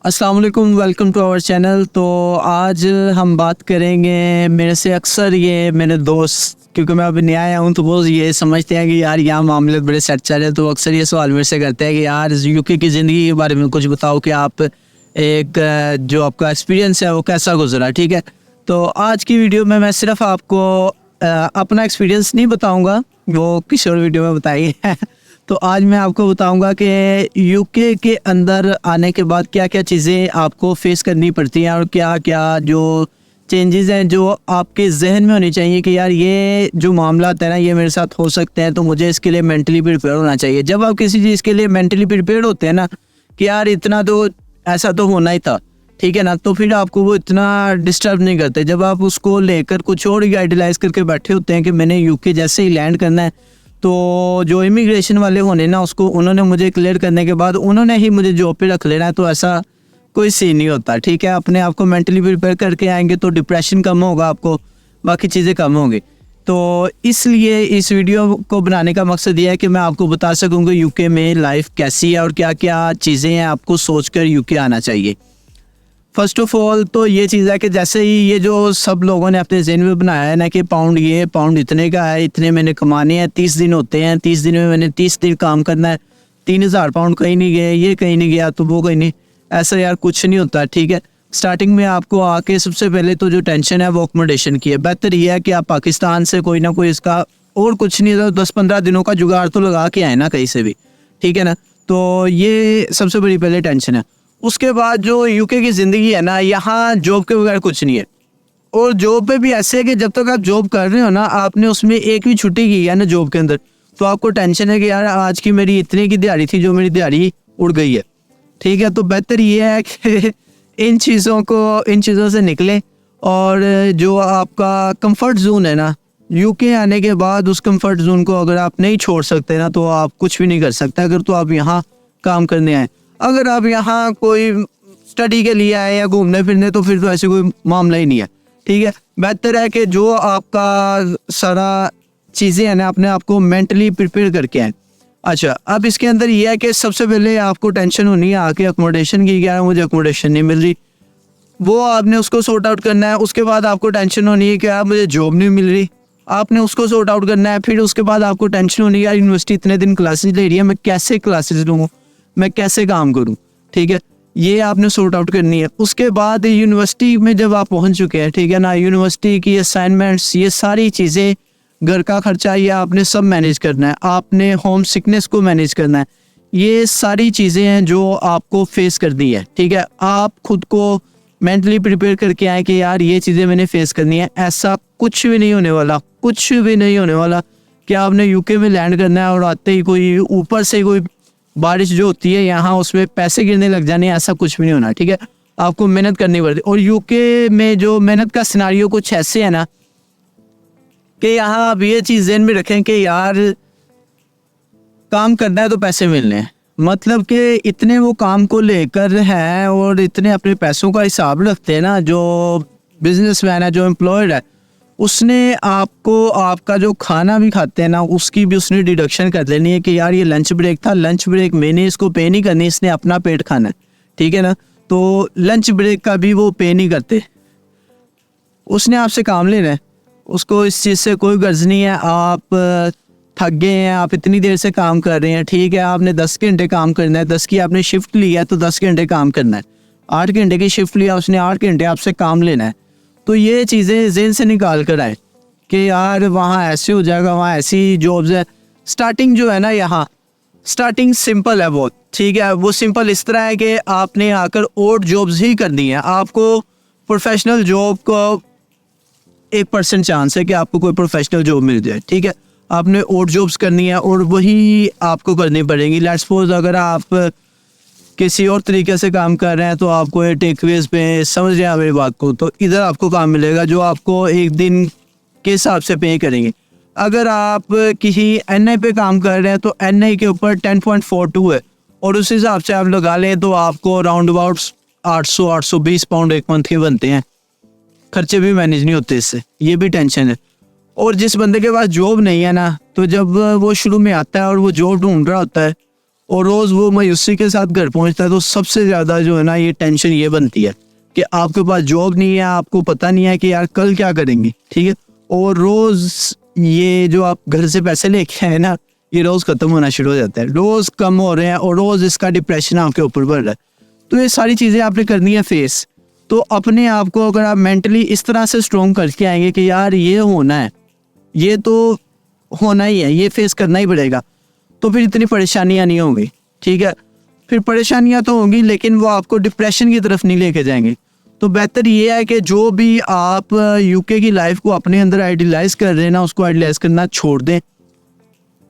अस्सलाम वालेकुम, welcome to our channel. तो आज हम बात करेंगे, मेरे से अक्सर ये मेरे दोस्त, क्योंकि मैं अभी नया आया हूँ तो वो ये समझते हैं कि यार यहाँ मामले बड़े सेट चल रहे हैं, तो अक्सर ये सवाल मेरे से करते हैं कि यार यूके की ज़िंदगी के बारे में कुछ बताओ कि आप जो आपका एक्सपीरियंस है वो कैसा गुजरा। ठीक है, तो आज की वीडियो में मैं सिर्फ आपको अपना एक्सपीरियंस नहीं बताऊँगा, वो किसी और वीडियो में बताइए। तो आज मैं आपको बताऊंगा कि यूके के अंदर आने के बाद क्या क्या चीज़ें आपको फेस करनी पड़ती हैं और क्या क्या जो चेंजेस हैं जो आपके जहन में होनी चाहिए कि यार ये जो मामला है ना ये मेरे साथ हो सकते हैं, तो मुझे इसके लिए मेंटली प्रिपेयर होना चाहिए। जब आप किसी चीज़ के लिए मेंटली प्रिपेयर होते हैं ना कि यार इतना तो ऐसा तो होना ही था, ठीक है ना, तो फिर आपको वो इतना डिस्टर्ब नहीं करते। जब आप उसको लेकर कुछ और ही आइडियलाइज़ करके बैठे होते हैं कि मैंने यूके जैसे ही लैंड करना है, तो जो इमिग्रेशन वाले होने ना उसको उन्होंने मुझे क्लियर करने के बाद उन्होंने ही मुझे जॉब पे रख लेना है, तो ऐसा कोई सीन नहीं होता। ठीक है, अपने आप को मेंटली प्रिपेयर करके आएंगे तो डिप्रेशन कम होगा, आपको बाकी चीज़ें कम होंगी। तो इसलिए इस वीडियो को बनाने का मकसद ये है कि मैं आपको बता सकूँ कि यूके में लाइफ कैसी है और क्या क्या चीज़ें हैं आपको सोच कर यूके आना चाहिए। फर्स्ट ऑफ ऑल तो ये चीज़ है कि जैसे ही ये जो सब लोगों ने अपने ज़हन में बनाया है ना कि पाउंड इतने का है, इतने मैंने कमाने हैं, 30 दिन होते हैं, 30 दिन में मैंने 30 दिन काम करना है, 3000 पाउंड कहीं नहीं गए, ये कहीं नहीं गया तो वो कहीं नहीं, ऐसा यार कुछ नहीं होता। ठीक है, स्टार्टिंग में आपको आके सबसे पहले तो जो टेंशन है वो अकोमोडेशन की है। बेहतर ये है कि आप पाकिस्तान से कोई ना कोई इसका और कुछ नहीं तो 10-15 दिनों का जुगाड़ तो लगा के आए ना कहीं से भी, ठीक है ना। तो ये सबसे बड़ी पहले टेंशन है। उसके बाद जो यूके की ज़िंदगी है ना, यहाँ जॉब के बगैर कुछ नहीं है। और जॉब पे भी ऐसे है कि जब तक आप जॉब कर रहे हो ना, आपने उसमें एक भी छुट्टी की है ना जॉब के अंदर, तो आपको टेंशन है कि यार आज की मेरी इतने की दिहाड़ी थी, जो मेरी दिहाड़ी उड़ गई है। ठीक है, तो बेहतर ये है कि इन चीज़ों से निकलें और जो आपका कंफर्ट जोन है ना, यूके आने के बाद उस कंफर्ट जोन को अगर आप नहीं छोड़ सकते ना तो आप कुछ भी नहीं कर सकते। अगर तो आप यहाँ काम करने आए, अगर आप यहाँ कोई स्टडी के लिए आए या घूमने फिरने, तो फिर तो ऐसे कोई मामला ही नहीं है। ठीक है, बेहतर है कि जो आपका सारा चीज़ें हैं ना अपने आप को मेंटली प्रिपेयर करके आए। अच्छा, अब इसके अंदर ये है कि सबसे पहले आपको टेंशन होनी है आके अकोमोडेशन की, क्या मुझे अकोमोडेशन नहीं मिल रही, वो आपने उसको सॉर्ट आउट करना है। उसके बाद आपको टेंशन होनी है कि यार मुझे जॉब नहीं मिल रही, आपने उसको सॉर्ट आउट करना है। फिर उसके बाद आपको टेंशन होनी है यार यूनिवर्सिटी इतने दिन क्लासेस ले रही है, मैं कैसे क्लासेस लूँ, मैं कैसे काम करूं। ठीक है, ये आपने सॉर्ट आउट करनी है। उसके बाद यूनिवर्सिटी में जब आप पहुंच चुके हैं, ठीक है ना, यूनिवर्सिटी की असाइनमेंट्स, ये सारी चीज़ें, घर का खर्चा, ये आपने सब मैनेज करना है। आपने होम सिकनेस को मैनेज करना है। ये सारी चीज़ें हैं जो आपको फेस करनी है। ठीक है, आप खुद को मेंटली प्रिपेयर करके आए कि यार ये चीज़ें मैंने फेस करनी है। ऐसा कुछ भी नहीं होने वाला, कुछ भी नहीं होने वाला कि आपने यूके में लैंड करना है और आते ही कोई ऊपर से कोई बारिश जो होती है यहाँ उसमें पैसे गिरने लग जाने, ऐसा कुछ भी नहीं होना। ठीक है, आपको मेहनत करनी पड़ती है। और यूके में जो मेहनत का सिनारियो कुछ ऐसे है ना कि यहाँ आप ये चीज़ ज़हन में रखें कि यार काम करना है तो पैसे मिलने हैं, मतलब कि इतने वो काम को लेकर हैं और इतने अपने पैसों का हिसाब रखते हैं ना। जो बिजनेसमैन है, जो एम्प्लॉयड है, उसने आपको आपका जो खाना भी खाते हैं ना उसकी भी उसने डिडक्शन कर लेनी है कि यार ये लंच ब्रेक था, लंच ब्रेक मैंने इसको पे नहीं करनी, इसने अपना पेट खाना है। ठीक है ना, तो लंच ब्रेक का भी वो पे नहीं करते, उसने आपसे काम लेना है, उसको इस चीज़ से कोई गर्ज नहीं है। आप थक गए हैं, आप इतनी देर से काम कर रहे हैं, ठीक है, आपने 10 घंटे काम करना है, 10 की आपने शिफ्ट ली है तो 10 घंटे काम करना है, 8 घंटे की शिफ्ट लिया उसने, 8 घंटे आपसे काम लेना है। तो ये चीज़ें ज़हन से निकाल कर आए कि यार वहाँ ऐसे हो जाएगा, वहाँ ऐसी जॉब्स है। स्टार्टिंग जो है ना यहाँ स्टार्टिंग सिंपल है बहुत। ठीक है, वो सिंपल इस तरह है कि आपने आकर ओड जॉब्स ही करनी है। आपको प्रोफेशनल जॉब को 1% चांस है कि आपको कोई प्रोफेशनल जॉब मिल जाए। ठीक है, आपने ओड जॉब्स करनी है और वही आपको करनी पड़ेगी। लेट्स सपोज अगर आप किसी और तरीके से काम कर रहे हैं तो आपको टेकअवेज पे, समझ रहे हैं मेरी बात को, तो इधर आपको काम मिलेगा जो आपको एक दिन के हिसाब से पे करेंगे। अगर आप किसी एनआई पे काम कर रहे हैं तो एनआई के ऊपर 10.42 है और उस हिसाब से आप लगा लें तो आपको राउंड अबाउट 800-820 पाउंड एक मंथ के बनते हैं। खर्चे भी मैनेज नहीं होते इससे, ये भी टेंशन है। और जिस बंदे के पास जॉब नहीं है ना, तो जब वो शुरू में आता है और वो जॉब ढूंढ रहा होता है और रोज़ वो मायूसी के साथ घर पहुंचता है, तो सबसे ज़्यादा जो है ना ये टेंशन ये बनती है कि आपके पास जॉब नहीं है, आपको पता नहीं है कि यार कल क्या करेंगे, ठीक है। और रोज़ ये जो आप घर से पैसे लेके आए ना, ये रोज़ ख़त्म होना शुरू हो जाता है, रोज़ कम हो रहे हैं और रोज़ इसका डिप्रेशन आपके ऊपर बढ़ रहा है। तो ये सारी चीज़ें आपने करनी है फेस। तो अपने आप को अगर आप मेंटली इस तरह से स्ट्रॉन्ग करके आएंगे कि यार ये होना है, ये तो होना ही है, ये फेस करना ही पड़ेगा, तो फिर इतनी परेशानियां नहीं होंगी, ठीक है। फिर परेशानियां तो होंगी लेकिन वो आपको डिप्रेशन की तरफ नहीं लेके जाएंगे। तो बेहतर ये है कि जो भी आप यूके की लाइफ को अपने अंदर आइडियलाइज कर रहे हैं ना, उसको आइडियलाइज करना छोड़ दें।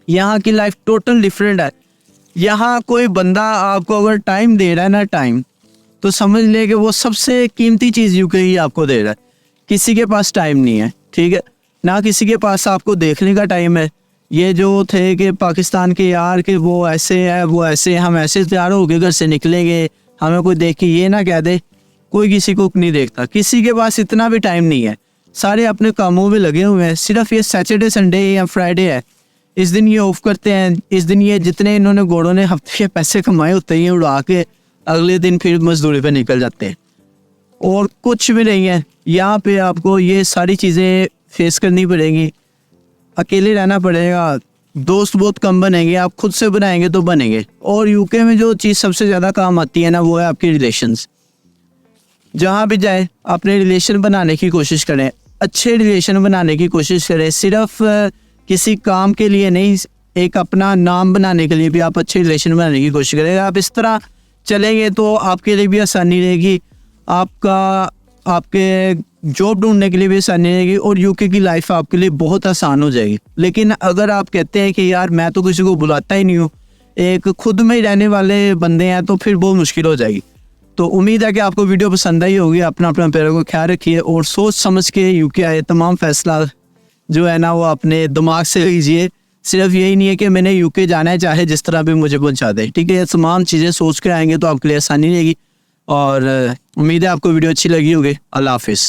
यहाँ की लाइफ टोटल डिफरेंट है। यहाँ कोई बंदा आपको अगर टाइम दे रहा है ना, टाइम, तो समझ ले कि वो सबसे कीमती चीज़ यूके ही आपको दे रहा है। किसी के पास टाइम नहीं है, ठीक है, ना किसी के पास आपको देखने का टाइम है। ये जो थे कि पाकिस्तान के यार कि वो ऐसे है, वो ऐसे, हम ऐसे तैयार होकर घर से निकलेंगे, हमें कोई देख के ये ना कह दे, कोई किसी को नहीं देखता, किसी के पास इतना भी टाइम नहीं है, सारे अपने कामों में लगे हुए हैं। सिर्फ ये सैटरडे संडे या फ्राइडे है, इस दिन ये ऑफ करते हैं, इस दिन ये जितने इन्होंने घोड़ों ने हफ्ते के पैसे कमाए होते हैं उड़ा के अगले दिन फिर मजदूरी पे निकल जाते हैं, और कुछ भी नहीं है। यहाँ पे आपको ये सारी चीज़ें फेस करनी पड़ेंगी, अकेले रहना पड़ेगा, दोस्त बहुत कम बनेंगे, आप खुद से बनाएंगे तो बनेंगे। और यूके में जो चीज़ सबसे ज़्यादा काम आती है ना, वो है आपके रिलेशंस। जहाँ भी जाए अपने रिलेशन बनाने की कोशिश करें, अच्छे रिलेशन बनाने की कोशिश करें। सिर्फ किसी काम के लिए नहीं, एक अपना नाम बनाने के लिए भी आप अच्छे रिलेशन बनाने की कोशिश करें। आप इस तरह चलेंगे तो आपके लिए भी आसानी रहेगी, आपके जॉब ढूंढने के लिए भी आसानी रहेगी, और यूके की लाइफ आपके लिए बहुत आसान हो जाएगी। लेकिन अगर आप कहते हैं कि यार मैं तो किसी को बुलाता ही नहीं हूँ, एक खुद में ही रहने वाले बंदे हैं, तो फिर बहुत मुश्किल हो जाएगी। तो उम्मीद है कि आपको वीडियो पसंद आई होगी। अपना पैरों को ख्याल रखिए और सोच समझ के यूके आए, तमाम फैसला जो है ना वो अपने दिमाग से लीजिए। सिर्फ यही नहीं है कि मैंने यूके जाना है, चाहे जिस तरह भी मुझे पहुंचा दे, ठीक है। ये तमाम चीज़ें सोच के आएंगे तो आपके लिए आसानी रहेगी। और उम्मीद है आपको वीडियो अच्छी लगी होगी। अल्लाह हाफिज़।